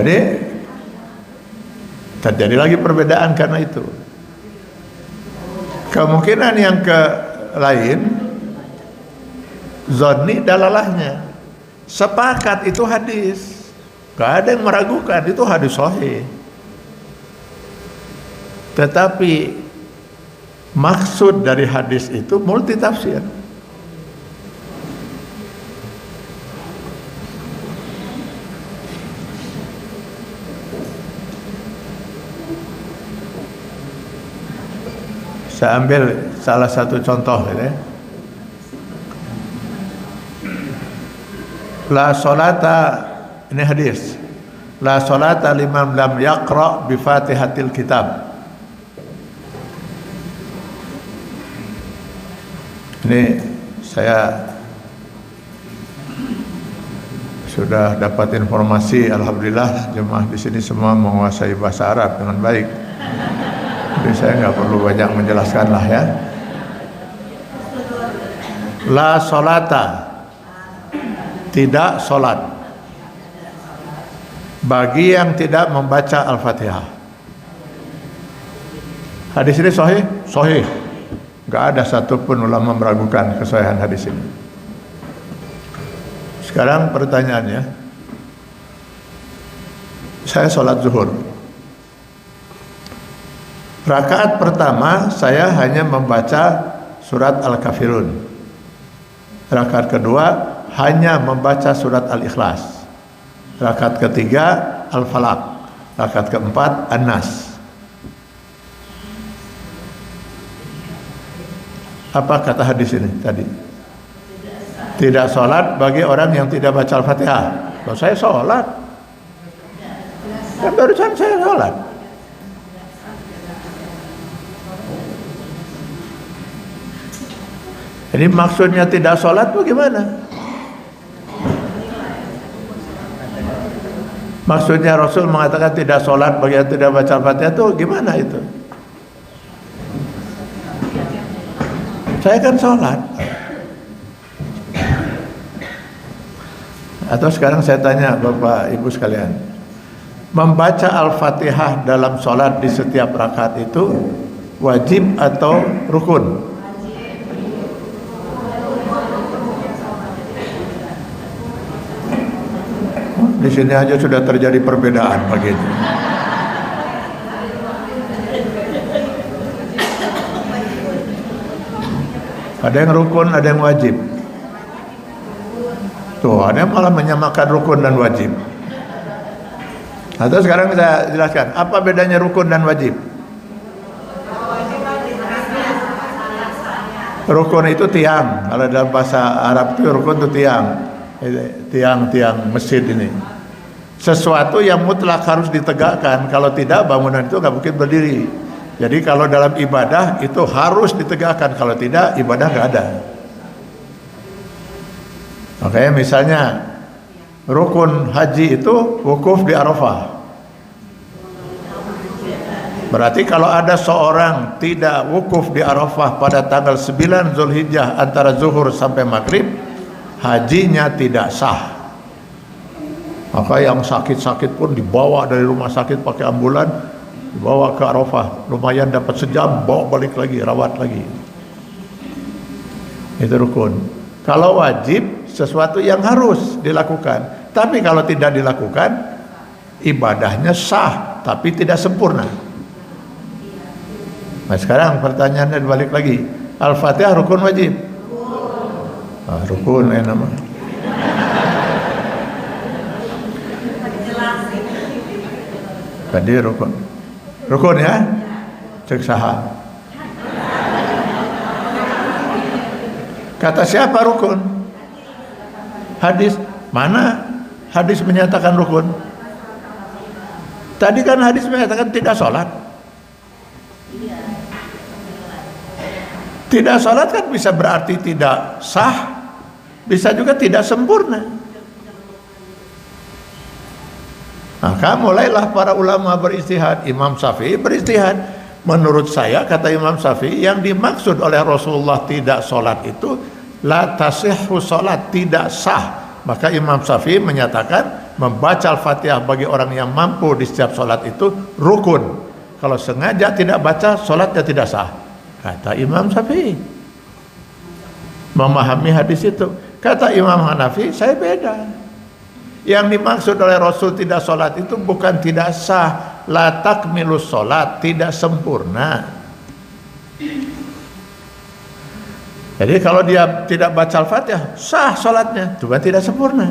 Jadi terjadi lagi perbedaan karena itu. Kemungkinan yang lain, zonni dalalahnya sepakat itu hadis, gak ada yang meragukan itu hadis sahih. Tetapi maksud dari hadis itu multi tafsir. Saya ambil salah satu contoh ya. La sholata, ini hadis. La sholata liman lam yaqra bi Fatihatil kitab. Ini saya sudah dapat informasi, alhamdulillah jemaah di sini semua menguasai bahasa Arab dengan baik. Jadi saya nggak perlu banyak menjelaskan lah ya. La sholata, tidak solat bagi yang tidak membaca Al-Fatihah. Hadis ini sahih? Sahih. Gak ada satupun ulama meragukan kesahihan hadis ini. Sekarang pertanyaannya, saya sholat zuhur. Rakaat pertama saya hanya membaca surat Al-Kafirun. Rakaat kedua hanya membaca surat Al-Ikhlas. Rakaat ketiga Al-Falaq. Rakaat keempat An-Nas. Apa kata hadis ini tadi? Tidak sholat bagi orang yang tidak baca Al-Fatihah. Kalau saya sholat, kan barusan saya sholat. Jadi maksudnya tidak sholat bagaimana? Maksudnya Rasul mengatakan tidak sholat bagi yang tidak baca Al-Fatihah itu gimana itu? Saya kan sholat. Atau sekarang saya tanya Bapak Ibu sekalian, membaca Al-Fatihah dalam sholat di setiap rakaat itu wajib atau rukun? Di sini aja sudah terjadi perbedaan begitu. Ada yang rukun, ada yang wajib. Tuh, ada yang malah menyamakan rukun dan wajib. Atau sekarang saya jelaskan, apa bedanya rukun dan wajib? Rukun itu tiang. Kalau dalam bahasa Arab itu rukun itu tiang. Tiang-tiang masjid ini. Sesuatu yang mutlak harus ditegakkan. Kalau tidak, bangunan itu nggak mungkin berdiri. Jadi kalau dalam ibadah itu harus ditegakkan, kalau tidak ibadah nggak ada. Oke, misalnya rukun haji itu wukuf di Arafah. Berarti kalau ada seorang tidak wukuf di Arafah pada tanggal 9 Zulhijjah antara zuhur sampai maghrib, hajinya tidak sah. Maka yang sakit-sakit pun dibawa dari rumah sakit pakai ambulan, dibawa ke Arafah, lumayan dapat sejam, bawa balik lagi, rawat lagi. Itu rukun. Kalau wajib, sesuatu yang harus dilakukan. Tapi kalau tidak dilakukan, ibadahnya sah, tapi tidak sempurna. Nah sekarang pertanyaannya balik lagi, Al-Fatihah rukun wajib? Rukun nama. Tadi rukun. Rukun ya? Cek saha. Kata siapa rukun? Hadis. Mana hadis menyatakan rukun? Tadi kan hadis menyatakan tidak sholat. Tidak sholat kan bisa berarti tidak sah, bisa juga tidak sempurna. Maka mulailah para ulama beristihad. Imam Syafi'i beristihad. Menurut saya, kata Imam Syafi'i, yang dimaksud oleh Rasulullah tidak sholat itu la tasihhu sholat, tidak sah. Maka Imam Syafi'i menyatakan membaca Al-Fatihah bagi orang yang mampu di setiap sholat itu rukun. Kalau sengaja tidak baca, sholatnya tidak sah, kata Imam Syafi'i. Memahami hadis itu. Kata Imam Hanafi, saya beda. Yang dimaksud oleh Rasul tidak sholat itu bukan tidak sah, la takmilus sholat, tidak sempurna. Jadi kalau dia tidak baca Al-Fatihah, sah sholatnya, cuma tidak sempurna.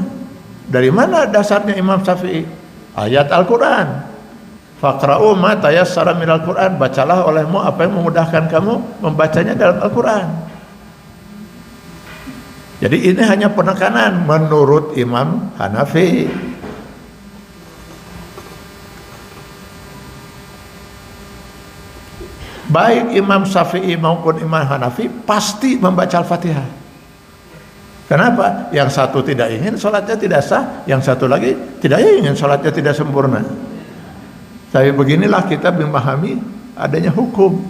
Dari mana dasarnya Imam Syafi'i? Ayat Al-Quran. Faqra'u ma tayassara minal Qur'an, bacalah olehmu apa yang memudahkan kamu membacanya dalam Al-Quran. Jadi ini hanya penekanan menurut Imam Hanafi. Baik Imam Syafi'i maupun Imam Hanafi pasti membaca Al-Fatihah. Kenapa? Yang satu tidak ingin sholatnya tidak sah, yang satu lagi tidak ingin sholatnya tidak sempurna. Tapi beginilah kita memahami adanya hukum.